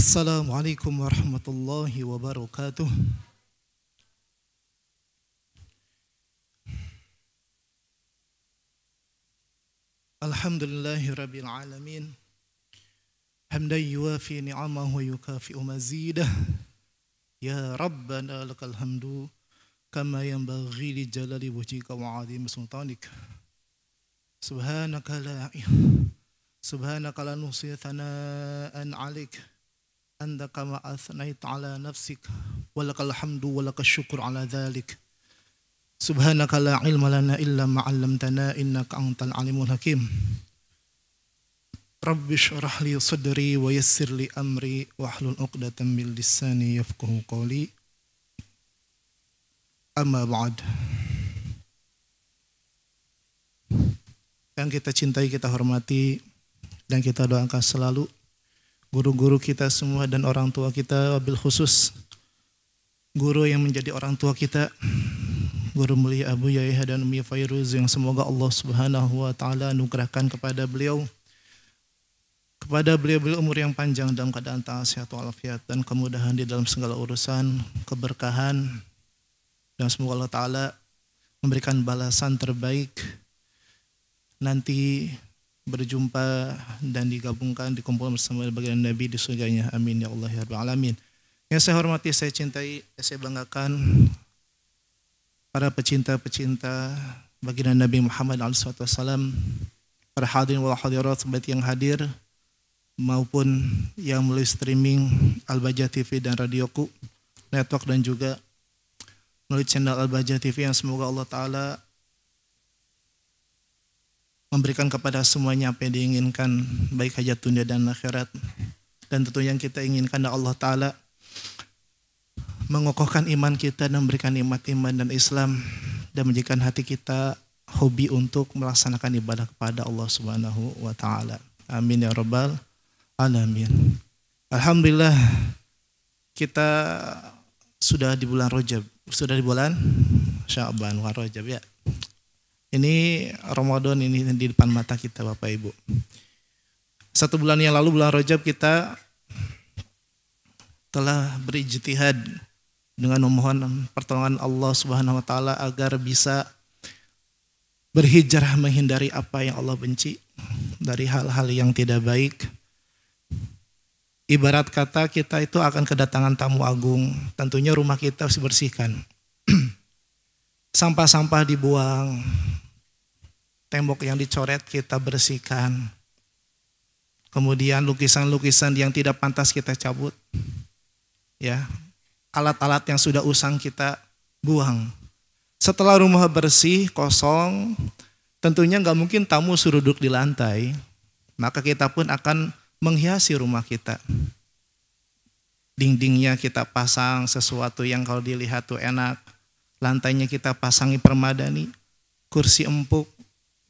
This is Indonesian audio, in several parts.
Assalamualaikum warahmatullahi wabarakatuh. Alhamdulillahi rabbil alamin. Hamdan yuwafi ni'amahu wa yukafi'u mazidah. Ya Rabbana lakal hamdu kama yanbaghi li jalali wajhika wa 'azimi sultanik. Subhanaka la nuhsi thana'an 'alaik. Anta kama athnayta 'ala nafsik wa lakal hamdu wa lakal syukru 'ala dhalik. Subhanaka la ilma lana illa ma 'allamtana innaka antal alimul hakim. Rabbi shrah li sadri wa yassir li amri wahlul 'uqdatam min lisani yafqahu qawli. Amma ba'd. Yang kita cintai, kita hormati, dan kita doakan selalu guru-guru kita semua dan orang tua kita, wabil khusus guru yang menjadi orang tua kita, Guru mulia Abu Yahya dan Umi Fairuz, yang semoga Allah Subhanahu wa taala anugerahkan kepada beliau umur yang panjang dalam keadaan sehat walafiat dan kemudahan di dalam segala urusan, keberkahan, dan semoga Allah taala memberikan balasan terbaik nanti berjumpa dan digabungkan, dikumpulkan bersama baginda Nabi di surganya. Amin ya Allah ya Rabbal alamin. Yang saya hormati, saya cintai, saya banggakan para pecinta-pecinta baginda Nabi Muhammad SAW, para hadirin wal hadirat baik yang hadir maupun yang melalui streaming Al-Bahjah TV dan Radioku Network, dan juga melalui channel Al-Bahjah TV, yang semoga Allah Ta'ala memberikan kepada semuanya apa yang diinginkan, baik hajat dunia dan akhirat. Dan tentunya yang kita inginkan Allah Ta'ala mengokohkan iman kita dan memberikan nikmat iman dan Islam, dan menjadikan hati kita hobi untuk melaksanakan ibadah kepada Allah Subhanahu wa taala. Amin ya rabbal alamin. Alhamdulillah, kita sudah di bulan Rajab, sudah di bulan Sya'ban wa Rajab ya. Ini Ramadan ini di depan mata kita Bapak Ibu. 1 bulan yang lalu, bulan Rajab, kita telah berijtihad dengan memohon pertolongan Allah Subhanahu wa taala agar bisa berhijrah menghindari apa yang Allah benci, dari hal-hal yang tidak baik. Ibarat kata kita itu akan kedatangan tamu agung, tentunya rumah kita harus dibersihkan. Sampah-sampah dibuang, tembok yang dicoret kita bersihkan. Kemudian lukisan-lukisan yang tidak pantas kita cabut. Ya, alat-alat yang sudah usang kita buang. Setelah rumah bersih, kosong, tentunya nggak mungkin tamu suruh duduk di lantai. Maka kita pun akan menghiasi rumah kita. Dindingnya kita pasang sesuatu yang kalau dilihat tuh enak. Lantainya kita pasangi permadani, kursi empuk,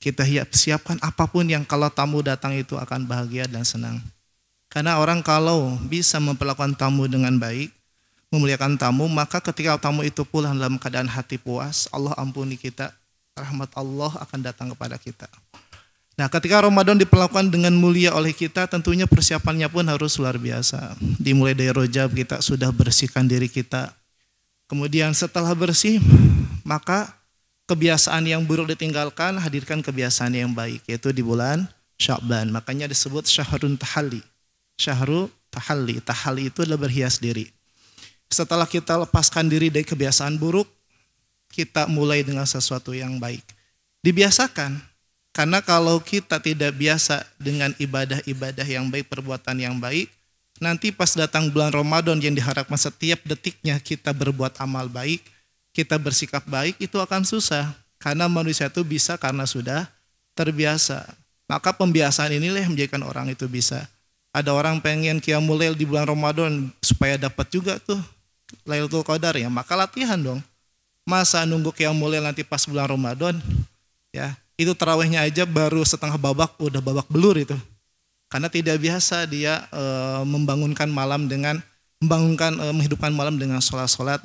kita siapkan apapun yang kalau tamu datang itu akan bahagia dan senang. Karena orang kalau bisa memperlakukan tamu dengan baik, memuliakan tamu, maka ketika tamu itu pulang dalam keadaan hati puas, Allah ampuni kita, rahmat Allah akan datang kepada kita. Nah, ketika Ramadan diperlakukan dengan mulia oleh kita, tentunya persiapannya pun harus luar biasa. Dimulai dari Rajab, kita sudah bersihkan diri kita. Kemudian setelah bersih, maka kebiasaan yang buruk ditinggalkan, hadirkan kebiasaan yang baik, yaitu di bulan Sya'ban. Makanya disebut syahrun tahalli. Syahrul tahalli. Tahalli itu adalah berhias diri. Setelah kita lepaskan diri dari kebiasaan buruk, kita mulai dengan sesuatu yang baik. Dibiasakan, karena kalau kita tidak biasa dengan ibadah-ibadah yang baik, perbuatan yang baik, nanti pas datang bulan Ramadan yang diharapkan setiap detiknya kita berbuat amal baik, kita bersikap baik, itu akan susah. Karena manusia itu bisa karena sudah terbiasa. Maka pembiasaan inilah yang menjadikan orang itu bisa. Ada orang pengen qiyamul lail di bulan Ramadan supaya dapat juga tuh Lailatul Qadar, ya, maka latihan dong. Masa nunggu qiyamul lail nanti pas bulan Ramadan, ya, itu tarawihnya aja baru setengah babak udah babak belur itu. Karena tidak biasa dia membangunkan malam dengan menghidupkan malam dengan sholat-sholat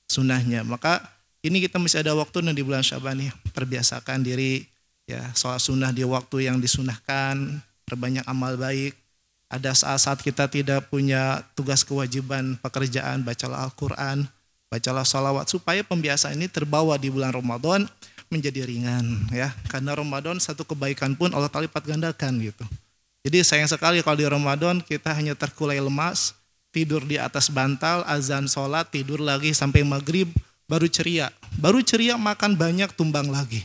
sunnahnya. Maka ini kita masih ada waktu dan di bulan Sya'ban nih, perbiasakan diri ya sholat sunnah di waktu yang disunahkan, perbanyak amal baik. Ada saat-saat kita tidak punya tugas kewajiban pekerjaan, bacalah Al-Quran, bacalah salawat, supaya pembiasaan ini terbawa di bulan Ramadan menjadi ringan ya. Karena Ramadan satu kebaikan pun Allah Ta'ala lipat gandakan gitu. Jadi sayang sekali kalau di Ramadan kita hanya terkulai lemas, tidur di atas bantal, azan sholat, tidur lagi sampai maghrib, baru ceria. Baru ceria makan banyak, tumbang lagi.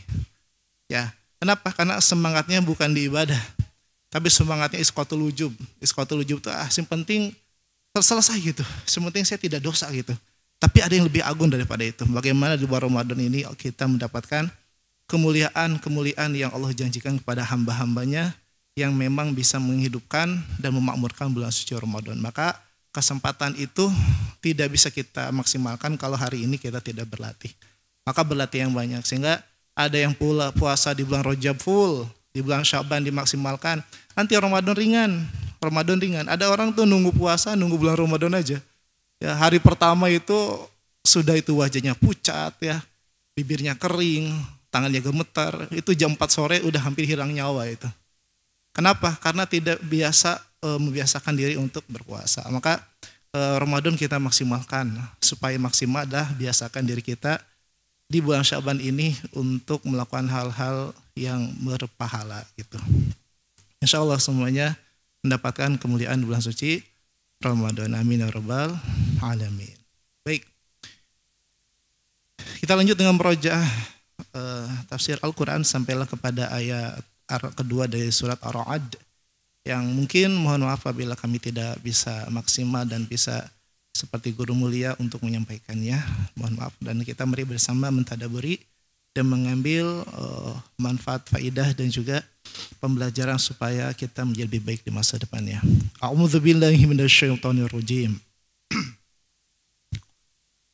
Ya, kenapa? Karena semangatnya bukan di ibadah, tapi semangatnya isqatul ujub. Isqatul ujub itu yang penting selesai gitu. Sementing saya tidak dosa gitu. Tapi ada yang lebih agung daripada itu. Bagaimana di bulan Ramadan ini kita mendapatkan kemuliaan yang Allah janjikan kepada hamba-hambanya yang memang bisa menghidupkan dan memakmurkan bulan suci Ramadan. Maka kesempatan itu tidak bisa kita maksimalkan kalau hari ini kita tidak berlatih. Maka berlatih yang banyak, sehingga ada yang pula puasa di bulan Rajab full, di bulan Syaban dimaksimalkan. Nanti Ramadan ringan. Ada orang tuh nunggu puasa, nunggu bulan Ramadan aja. Ya, hari pertama itu sudah itu wajahnya pucat ya, bibirnya kering, tangannya gemetar. Itu jam 4 sore udah hampir hilang nyawa itu. Kenapa? Karena tidak biasa membiasakan diri untuk berpuasa. Maka Ramadan kita maksimalkan. Supaya maksimal dah biasakan diri kita di bulan Syaban ini untuk melakukan hal-hal yang berpahala gitu. Insya Allah semuanya mendapatkan kemuliaan bulan suci Ramadan. Amin ya rabbal alamin. Baik. Kita lanjut dengan merojaah tafsir Al-Quran sampailah kepada ayat kedua dari surat Ar-Ra'd, yang mungkin mohon maaf apabila kami tidak bisa maksimal dan bisa seperti guru mulia untuk menyampaikannya. Mohon maaf, dan kita mari bersama mentadaburi dan mengambil manfaat, faidah dan juga pembelajaran supaya kita menjadi lebih baik di masa depannya. A'udzubillahi minasyaitonirrajim.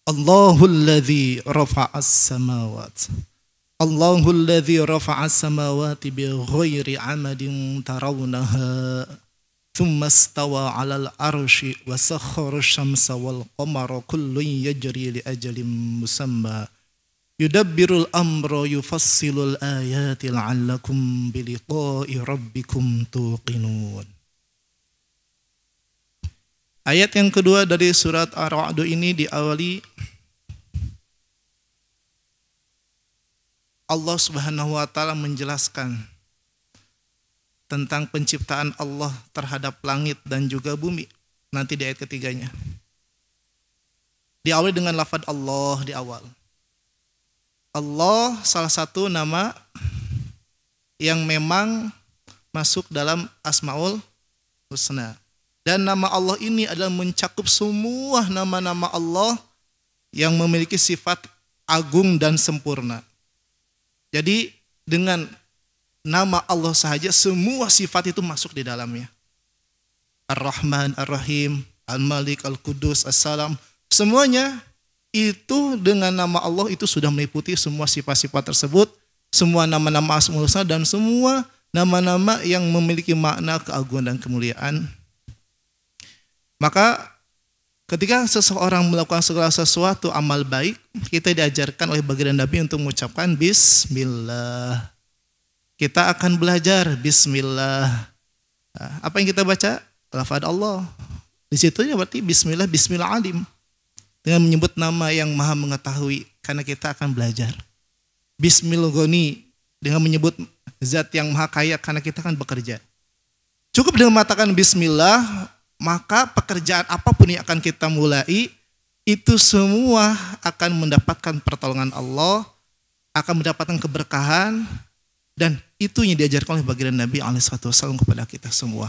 Allahul ladzi rafa'as samawati. Allahul ladzi rafa'as samawati bighairi 'amadin tarawnaha. Thumma istawa 'alal 'arsy wa sakhkhara asy-syamsa wal qamara kullun yajri li ajalin musamma. Yudabbirul amra yufassilul ayati la'allakum biliqa'i rabbikum tuqinun. Ayat yang kedua dari surat Ar-Ra'd ini diawali Allah Subhanahu wa taala menjelaskan tentang penciptaan Allah terhadap langit dan juga bumi. Nanti di ayat ketiganya. Diawali dengan lafaz Allah di awal. Allah salah satu nama yang memang masuk dalam Asmaul Husna. Dan nama Allah ini adalah mencakup semua nama-nama Allah yang memiliki sifat agung dan sempurna. Jadi dengan nama Allah sahaja semua sifat itu masuk di dalamnya. Ar-Rahman, Ar-Rahim, Al-Malik, Al-Qudus, As-Salam, semuanya itu dengan nama Allah itu sudah meliputi semua sifat-sifat tersebut, semua nama-nama Asmaul Husna dan semua nama-nama yang memiliki makna keagungan dan kemuliaan. Maka ketika seseorang melakukan segala sesuatu amal baik, kita diajarkan oleh baginda Nabi untuk mengucapkan Bismillah. Kita akan belajar Bismillah. Apa yang kita baca? Lafaz Allah. Di situ ya berarti Bismillah, Bismillah alim. Dengan menyebut nama yang maha mengetahui, karena kita akan belajar. Bismillahirrahmanirrahim, dengan menyebut zat yang maha kaya, karena kita akan bekerja. Cukup dengan mengatakan Bismillah, maka pekerjaan apapun yang akan kita mulai, itu semua akan mendapatkan pertolongan Allah, akan mendapatkan keberkahan, dan itu yang diajarkan oleh baginda Nabi SAW kepada kita semua.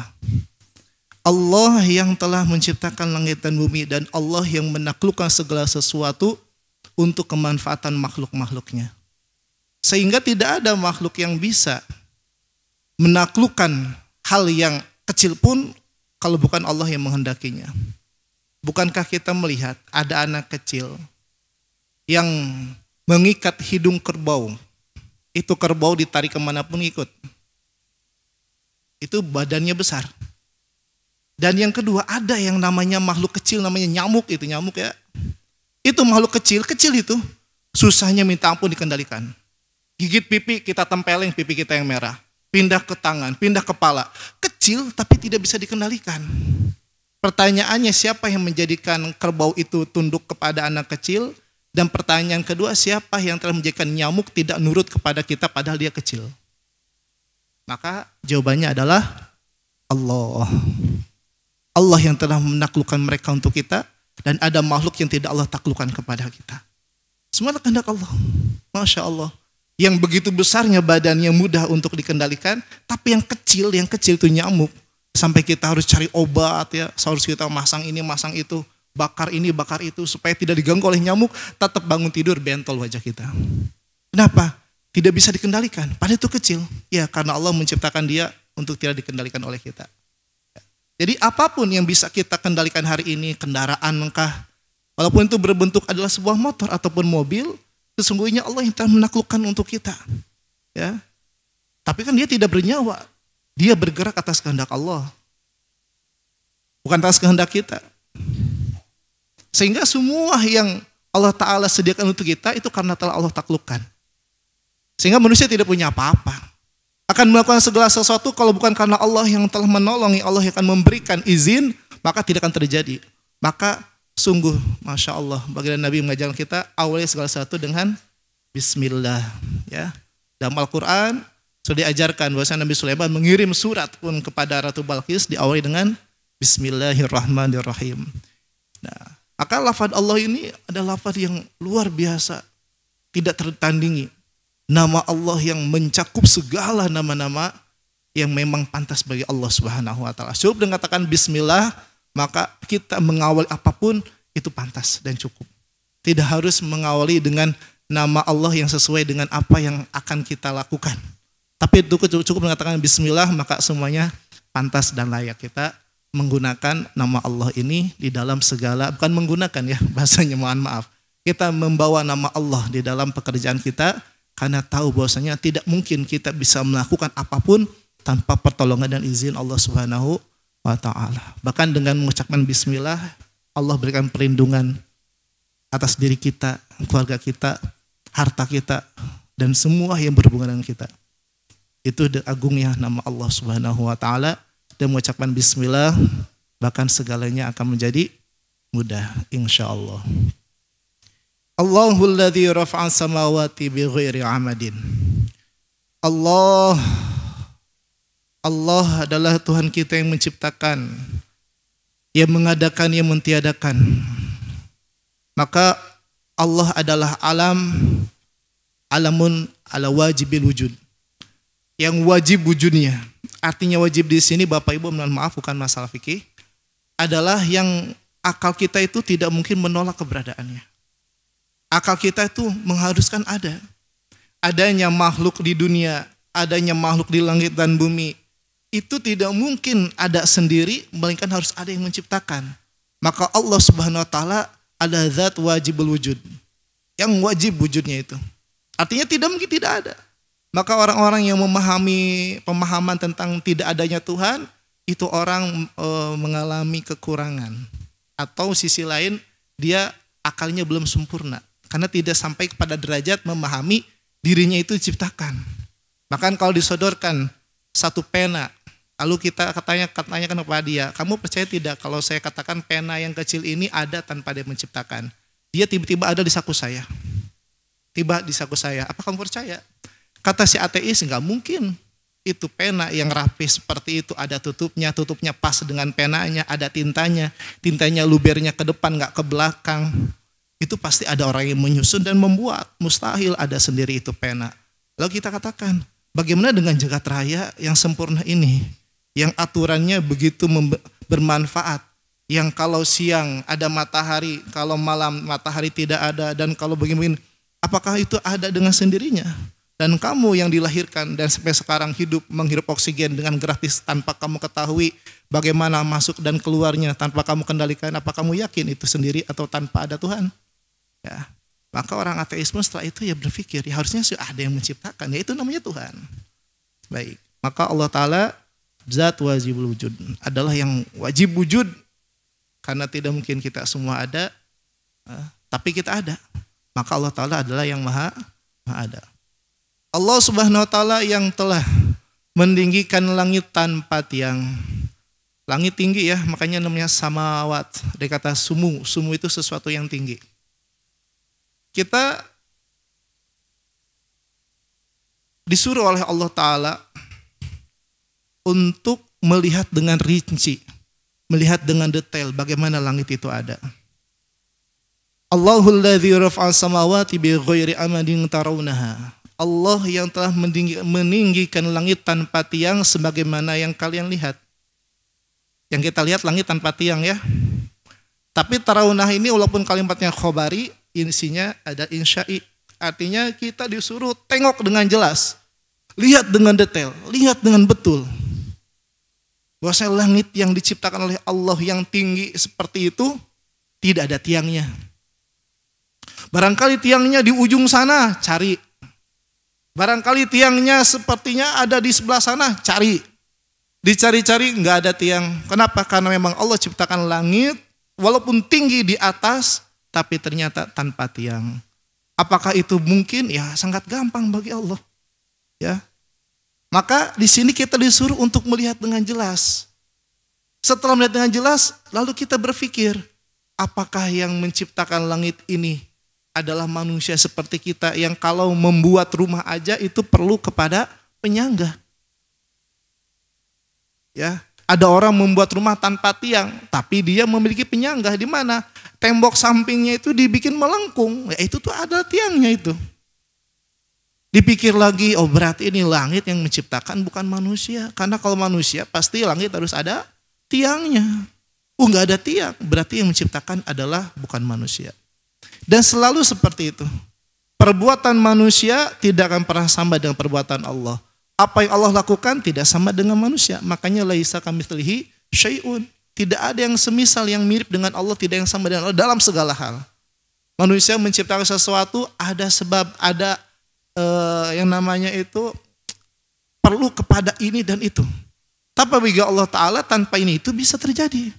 Allah yang telah menciptakan langit dan bumi, dan Allah yang menaklukkan segala sesuatu untuk kemanfaatan makhluk-makhluknya. Sehingga tidak ada makhluk yang bisa menaklukkan hal yang kecil pun kalau bukan Allah yang menghendakinya. Bukankah kita melihat ada anak kecil yang mengikat hidung kerbau, itu kerbau ditarik kemanapun ikut. Itu badannya besar. Dan yang kedua, ada yang namanya makhluk kecil, namanya nyamuk, itu nyamuk ya. Itu makhluk kecil itu susahnya minta ampun dikendalikan. Gigit pipi, kita tempelin pipi kita yang merah. pindah ke tangan, pindah kepala. Kecil tapi tidak bisa dikendalikan. Pertanyaannya, siapa yang menjadikan kerbau itu tunduk kepada anak kecil? Dan pertanyaan kedua, siapa yang telah menjadikan nyamuk tidak nurut kepada kita padahal dia kecil? Maka jawabannya adalah Allah. Allah yang telah menaklukkan mereka untuk kita, dan ada makhluk yang tidak Allah taklukkan kepada kita. Semua kehendak Allah. Masya Allah. Yang begitu besarnya badannya mudah untuk dikendalikan, tapi yang kecil itu nyamuk. Sampai kita harus cari obat ya, harus kita masang ini, masang itu, bakar ini, bakar itu, supaya tidak diganggu oleh nyamuk, tetap bangun tidur bentol wajah kita. Kenapa? Tidak bisa dikendalikan, padahal itu kecil. Ya karena Allah menciptakan dia untuk tidak dikendalikan oleh kita. Jadi apapun yang bisa kita kendalikan hari ini, kendaraan engkah, walaupun itu berbentuk adalah sebuah motor ataupun mobil, sesungguhnya Allah yang telah menaklukkan untuk kita. Ya. Tapi kan dia tidak bernyawa, dia bergerak atas kehendak Allah, bukan atas kehendak kita. Sehingga semua yang Allah Ta'ala sediakan untuk kita itu karena telah Allah taklukkan. Sehingga manusia tidak punya apa-apa. Akan melakukan segala sesuatu kalau bukan karena Allah yang telah menolongi, Allah yang akan memberikan izin, maka tidak akan terjadi. Maka sungguh Masya Allah, baginda Nabi mengajarkan kita awali segala sesuatu dengan Bismillah. Ya. Dalam Al-Quran sudah diajarkan bahwa Nabi Sulaiman mengirim surat pun kepada Ratu Balqis diawali dengan Bismillahirrahmanirrahim. Nah, maka lafaz Allah ini adalah lafaz yang luar biasa, tidak tertandingi. Nama Allah yang mencakup segala nama-nama yang memang pantas bagi Allah Subhanahu wa taala. Cukup dengan katakan bismillah, maka kita mengawali apapun itu pantas dan cukup. Tidak harus mengawali dengan nama Allah yang sesuai dengan apa yang akan kita lakukan. Tapi itu cukup mengatakan bismillah, maka semuanya pantas dan layak kita menggunakan nama Allah ini di dalam segala, bukan menggunakan ya bahasanya, mohon maaf. Kita membawa nama Allah di dalam pekerjaan kita, karena tahu bahwasanya tidak mungkin kita bisa melakukan apapun tanpa pertolongan dan izin Allah Subhanahu wa taala. Bahkan dengan mengucapkan bismillah, Allah berikan perlindungan atas diri kita, keluarga kita, harta kita, dan semua yang berhubungan dengan kita. Itu agungnya nama Allah Subhanahu wa taala, dan mengucapkan bismillah bahkan segalanya akan menjadi mudah insyaallah. Allahul ladzi rafa'a samawati bighairi amadin. Allah adalah Tuhan kita yang menciptakan, yang mengadakan, yang mentiadakan. Maka Allah adalah alamun ala wajibil wujud, yang wajib wujudnya. Artinya wajib di sini Bapak Ibu, mohon maaf, bukan masalah fikih, adalah yang akal kita itu tidak mungkin menolak keberadaannya. Akal kita itu mengharuskan adanya makhluk di dunia, adanya makhluk di langit dan bumi. Itu tidak mungkin ada sendiri, melainkan harus ada yang menciptakan. Maka Allah Subhanahu wa taala ada zat wajibul wujud, yang wajib wujudnya itu. Artinya tidak mungkin tidak ada. Maka orang-orang yang memahami pemahaman tentang tidak adanya Tuhan, itu orang mengalami kekurangan. Atau sisi lain, dia akalnya belum sempurna. Karena tidak sampai kepada derajat memahami dirinya itu diciptakan. Bahkan kalau disodorkan satu pena, lalu kita tanyakan kepada dia, kamu percaya tidak kalau saya katakan pena yang kecil ini ada tanpa dia menciptakan? Dia tiba-tiba ada di saku saya. Tiba di saku saya, apa kamu percaya? Kata si ateis, enggak mungkin. Itu pena yang rapi seperti itu, ada tutupnya pas dengan penanya, ada tintanya lubernya ke depan, enggak ke belakang. Itu pasti ada orang yang menyusun dan membuat. Mustahil ada sendiri itu pena. Lalu kita katakan, bagaimana dengan jagat raya yang sempurna ini? Yang aturannya begitu bermanfaat. Yang kalau siang ada matahari, kalau malam matahari tidak ada, dan kalau begini, apakah itu ada dengan sendirinya? Dan kamu yang dilahirkan dan sampai sekarang hidup menghirup oksigen dengan gratis tanpa kamu ketahui bagaimana masuk dan keluarnya, tanpa kamu kendalikan, apa kamu yakin itu sendiri atau tanpa ada Tuhan? Ya. Maka orang ateisme setelah itu ya berpikir, ya harusnya ada yang menciptakan, ya itu namanya Tuhan. Baik, maka Allah Ta'ala zat wajibul wujud, adalah yang wajib wujud, karena tidak mungkin kita semua ada, tapi kita ada. Maka Allah Ta'ala adalah yang maha ada. Allah Subhanahu wa taala yang telah meninggikan langit tanpa tiang. Langit tinggi ya, makanya namanya samawat. Ada kata sumu, sumu itu sesuatu yang tinggi. Kita disuruh oleh Allah Ta'ala untuk melihat dengan rinci, melihat dengan detail bagaimana langit itu ada. Allahul ladzi rafa'as samawati bighairi amadin tarawnaha. Allah yang telah meninggikan langit tanpa tiang sebagaimana yang kalian lihat. Yang kita lihat langit tanpa tiang ya. Tapi tarawnah ini walaupun kalimatnya khobari, isinya ada insya'i. Artinya kita disuruh tengok dengan jelas. Lihat dengan detail, lihat dengan betul. Bahwasanya langit yang diciptakan oleh Allah yang tinggi seperti itu tidak ada tiangnya. Barangkali tiangnya di ujung sana, cari. Barangkali tiangnya sepertinya ada di sebelah sana, cari. Dicari-cari nggak ada tiang. Kenapa? Karena memang Allah ciptakan langit walaupun tinggi di atas, tapi ternyata tanpa tiang. Apakah itu mungkin? Ya sangat gampang bagi Allah. Ya. Maka di sini kita disuruh untuk melihat dengan jelas. Setelah melihat dengan jelas, lalu kita berpikir, apakah yang menciptakan langit ini adalah manusia seperti kita yang kalau membuat rumah aja itu perlu kepada penyangga. Ya, ada orang membuat rumah tanpa tiang, tapi dia memiliki penyangga. Di mana? Tembok sampingnya itu dibikin melengkung. Ya, itu tuh ada tiangnya itu. Dipikir lagi, oh berarti ini langit yang menciptakan bukan manusia. Karena kalau manusia pasti langit harus ada tiangnya. Oh nggak ada tiang, berarti yang menciptakan adalah bukan manusia. Dan selalu seperti itu. Perbuatan manusia tidak akan pernah sama dengan perbuatan Allah. Apa yang Allah lakukan tidak sama dengan manusia. Makanya laisa kamitslihi syai'un. Tidak ada yang semisal yang mirip dengan Allah, tidak yang sama dengan Allah dalam segala hal. Manusia menciptakan sesuatu ada sebab, ada yang namanya itu perlu kepada ini dan itu. Tapi bagi Allah Ta'ala tanpa ini itu bisa terjadi.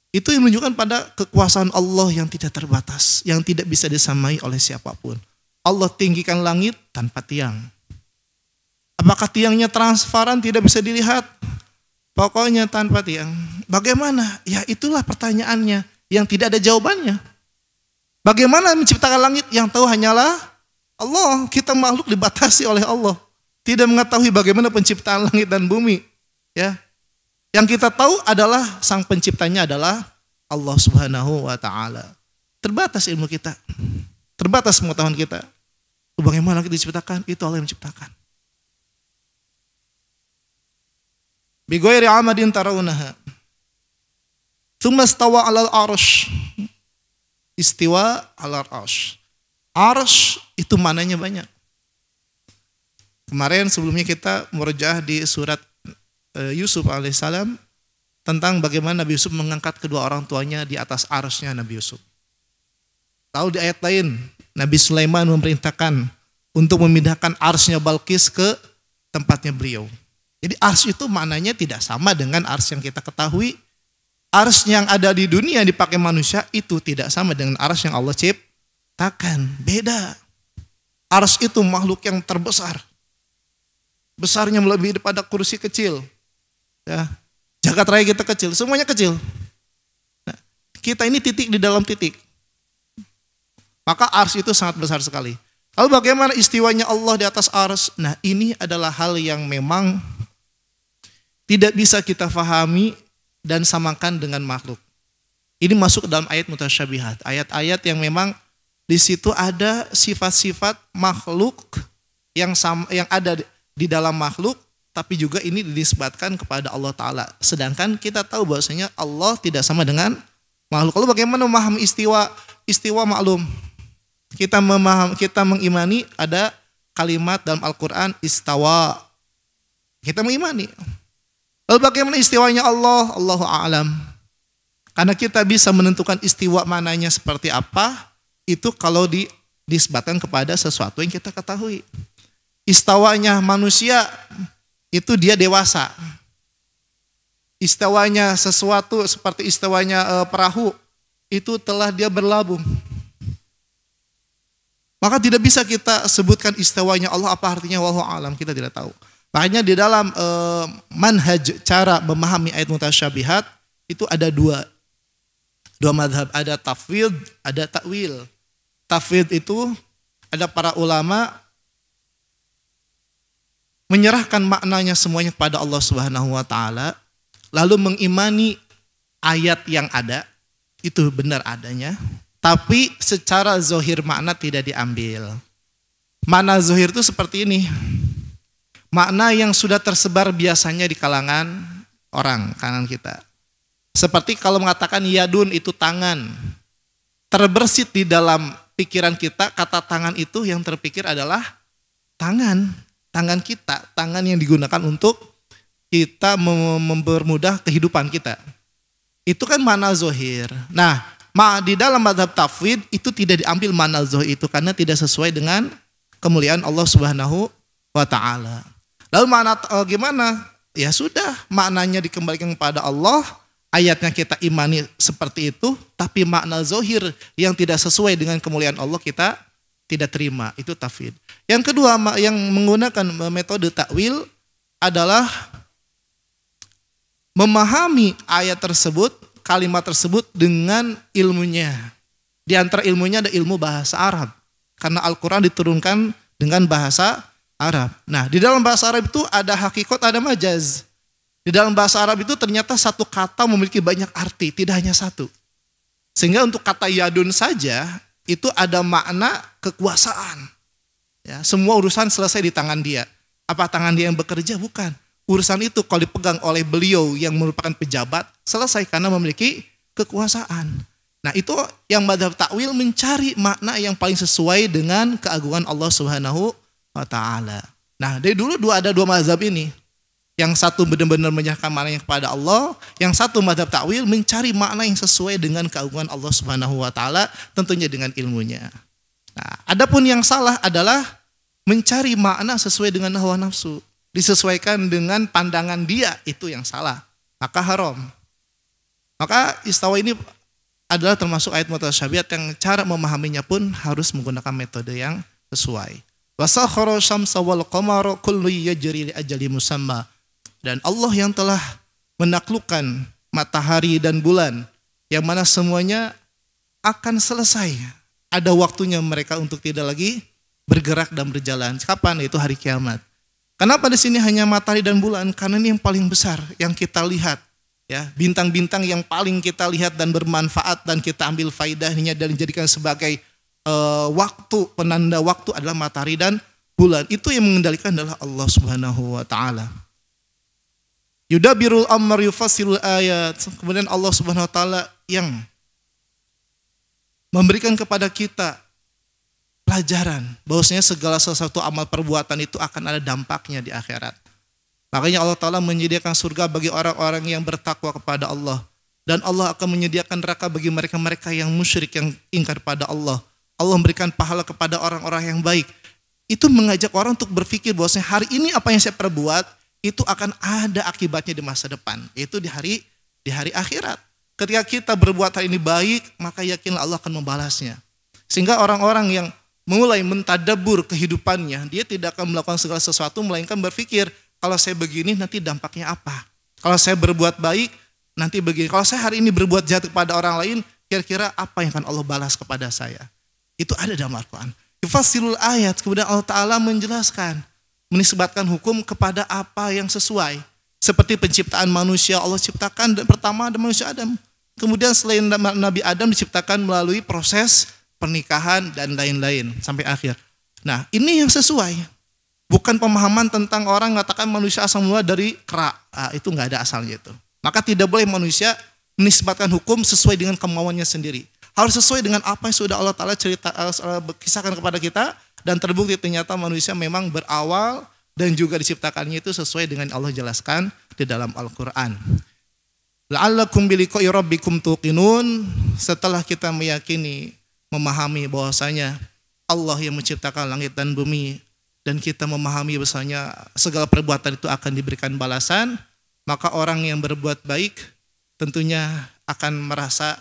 Itu yang menunjukkan pada kekuasaan Allah yang tidak terbatas, yang tidak bisa disamai oleh siapapun. Allah tinggikan langit tanpa tiang. Apakah tiangnya transparan tidak bisa dilihat? Pokoknya tanpa tiang. Bagaimana? Ya itulah pertanyaannya yang tidak ada jawabannya. Bagaimana menciptakan langit? Yang tahu hanyalah Allah. Kita makhluk dibatasi oleh Allah. Tidak mengetahui bagaimana penciptaan langit dan bumi. Ya. Yang kita tahu adalah sang penciptanya adalah Allah Subhanahu wa Ta'ala. Terbatas ilmu kita. Terbatas pengetahuan kita. Bagaimana kita diciptakan? Itu Allah yang menciptakan. Bi ghairi amadin tarawunaha. Tsumma stawa 'alal 'arsy. Istiwa 'alal 'arsy. Arsy itu mananya banyak. Kemarin sebelumnya kita murojaah di surat Yusuf alaihissalam tentang bagaimana Nabi Yusuf mengangkat kedua orang tuanya di atas arsy-nya Nabi Yusuf. Tahu di ayat lain Nabi Sulaiman memerintahkan untuk memindahkan arsy-nya Balqis ke tempatnya beliau. Jadi arsy itu maknanya tidak sama dengan arsy yang kita ketahui. Arsy yang ada di dunia yang dipakai manusia itu tidak sama dengan arsy yang Allah ciptakan. Beda. Arsy itu makhluk yang terbesar. Besarnya melebihi daripada kursi kecil. Ya, jagat raya kita kecil, semuanya kecil. Nah, kita ini titik di dalam titik. Maka arsy itu sangat besar sekali. Lalu bagaimana istiwanya Allah di atas arsy? Nah, ini adalah hal yang memang tidak bisa kita fahami dan samakan dengan makhluk. Ini masuk ke dalam ayat mutasyabihat, ayat-ayat yang memang di situ ada sifat-sifat makhluk yang ada di dalam makhluk. Tapi juga ini dinisbatkan kepada Allah Ta'ala. Sedangkan kita tahu bahwasanya Allah tidak sama dengan makhluk. Lalu bagaimana memahami istiwa? Istiwa maklum. Kita mengimani ada kalimat dalam Al-Quran istawa. Kita mengimani. Lalu bagaimana istiwanya Allah? Allahu a'lam. Karena kita bisa menentukan istiwa mananya seperti apa, itu kalau dinisbatkan kepada sesuatu yang kita ketahui. Istawanya manusia, itu dia dewasa. Istawanya sesuatu seperti istawanya perahu, itu telah dia berlabuh. Maka tidak bisa kita sebutkan istiwanya Allah apa artinya, wallahu alam, kita tidak tahu. Makanya di dalam manhaj cara memahami ayat mutasyabihat itu ada dua madhab, ada tafwid, ada takwil. Tafwid itu ada para ulama menyerahkan maknanya semuanya kepada Allah Subhanahu wa taala, lalu mengimani ayat yang ada itu benar adanya, tapi secara zohir makna tidak diambil. Makna zohir itu seperti ini. Makna yang sudah tersebar biasanya di kalangan orang, kalangan kita. Seperti kalau mengatakan yadun itu tangan. Terbersit di dalam pikiran kita, kata tangan itu yang terpikir adalah tangan. Tangan kita, tangan yang digunakan untuk kita mempermudah kehidupan kita. Itu kan makna zohir. Nah, di dalam mazhab tafwid itu tidak diambil makna zohir itu karena tidak sesuai dengan kemuliaan Allah Subhanahu wa taala. Lalu makna gimana? Ya sudah, maknanya dikembalikan kepada Allah, ayatnya kita imani seperti itu, tapi makna zohir yang tidak sesuai dengan kemuliaan Allah kita tidak terima, itu tafwid. Yang kedua yang menggunakan metode takwil adalah memahami ayat tersebut, kalimat tersebut dengan ilmunya. Di antara ilmunya ada ilmu bahasa Arab. Karena Al-Quran diturunkan dengan bahasa Arab. Nah, di dalam bahasa Arab itu ada hakikat, ada majaz. Di dalam bahasa Arab itu ternyata satu kata memiliki banyak arti, tidak hanya satu. Sehingga untuk kata yadun saja itu ada makna kekuasaan. Ya, semua urusan selesai di tangan dia. Apa tangan dia yang bekerja? Bukan. Urusan itu kalau dipegang oleh beliau yang merupakan pejabat, selesai karena memiliki kekuasaan. Nah, itu yang mazhab takwil mencari makna yang paling sesuai dengan keagungan Allah Subhanahu wa taala. Nah, dari dulu ada dua mazhab ini. Yang satu benar-benar menyerahkan maknanya kepada Allah, yang satu mazhab takwil mencari makna yang sesuai dengan keagungan Allah Subhanahu wa taala, tentunya dengan ilmunya. Nah, adapun yang salah adalah mencari makna sesuai dengan hawa nafsu, disesuaikan dengan pandangan dia, itu yang salah. Maka haram. Maka istawa ini adalah termasuk ayat mutasyabihat yang cara memahaminya pun harus menggunakan metode yang sesuai. Wasakhara syamsa wal qamara kullu yajri li ajali musamma. Dan Allah yang telah menaklukkan matahari dan bulan, yang mana semuanya akan selesai. Ada waktunya mereka untuk tidak lagi bergerak dan berjalan. Kapan? Itu hari kiamat. Kenapa di sini hanya matahari dan bulan? Karena ini yang paling besar yang kita lihat. Ya, bintang-bintang yang paling kita lihat dan bermanfaat dan kita ambil faidahnya dan dijadikan sebagai waktu, penanda waktu adalah matahari dan bulan. Itu yang mengendalikan adalah Allah Subhanahu wa taala. Yudabirul amr yufassilul ayat. Kemudian Allah Subhanahu wa taala yang memberikan kepada kita pelajaran bahwasanya segala sesuatu amal perbuatan itu akan ada dampaknya di akhirat. Makanya Allah Ta'ala menyediakan surga bagi orang-orang yang bertakwa kepada Allah. Dan Allah akan menyediakan neraka bagi mereka-mereka yang musyrik, yang ingkar pada Allah. Allah memberikan pahala kepada orang-orang yang baik. Itu mengajak orang untuk berpikir bahwasanya hari ini apa yang saya perbuat itu akan ada akibatnya di masa depan, yaitu di hari akhirat. Ketika kita berbuat hari ini baik, maka yakinlah Allah akan membalasnya. Sehingga orang-orang yang mulai mentadabbur kehidupannya, dia tidak akan melakukan segala sesuatu melainkan berpikir, kalau saya begini nanti dampaknya apa? Kalau saya berbuat baik nanti begini. Kalau saya hari ini berbuat jahat kepada orang lain, kira-kira apa yang akan Allah balas kepada saya? Itu ada dalam Al-Quran. Yufassilul ayat, kemudian Allah Ta'ala menjelaskan, menisbatkan hukum kepada apa yang sesuai. Seperti penciptaan manusia, Allah ciptakan dan pertama ada manusia Adam. Kemudian selain Nabi Adam diciptakan melalui proses pernikahan dan lain-lain sampai akhir. Nah, ini yang sesuai. Bukan pemahaman tentang orang mengatakan manusia asal mula dari kera. Itu nggak ada asalnya itu. Maka tidak boleh manusia menisbatkan hukum sesuai dengan kemauannya sendiri. Harus sesuai dengan apa yang sudah Allah Ta'ala kisahkan kepada kita. Dan terbukti ternyata manusia memang berawal dan juga diciptakannya itu sesuai dengan Allah jelaskan di dalam Al-Quran. La'allakum biliqa'i rabbikum tuqinun. Setelah kita meyakini, memahami bahwasanya Allah yang menciptakan langit dan bumi, dan kita memahami bahwasanya segala perbuatan itu akan diberikan balasan, maka orang yang berbuat baik tentunya akan merasa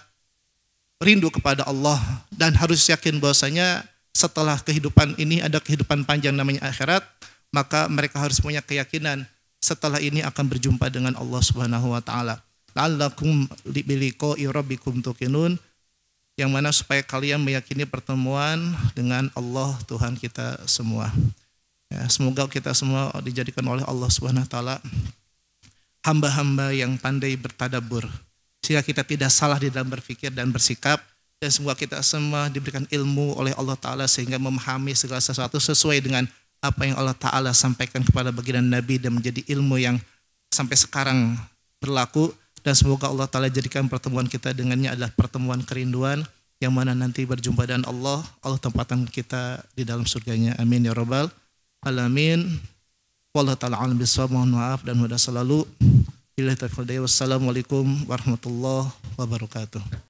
rindu kepada Allah dan harus yakin bahwasanya setelah kehidupan ini ada kehidupan panjang namanya akhirat, maka mereka harus punya keyakinan setelah ini akan berjumpa dengan Allah Subhanahu wa taala. La'allakum biliqa'i rabbikum tuqinun, yang mana supaya kalian meyakini pertemuan dengan Allah Tuhan kita semua. Ya, semoga kita semua dijadikan oleh Allah Subhanahu wa taala hamba-hamba yang pandai bertadabbur, sehingga kita tidak salah di dalam berpikir dan bersikap, dan semoga kita semua diberikan ilmu oleh Allah taala sehingga memahami segala sesuatu sesuai dengan apa yang Allah taala sampaikan kepada baginda Nabi dan menjadi ilmu yang sampai sekarang berlaku. Dan semoga Allah taala jadikan pertemuan kita dengannya adalah pertemuan kerinduan, yang mana nanti berjumpa dengan Allah tempatkan kita di dalam surganya. Amin ya rabbal alamin. Wallahu ta'ala alam bisawab. Mohon maaf dan mudah selalu. Wassalamualaikum warahmatullahi wabarakatuh.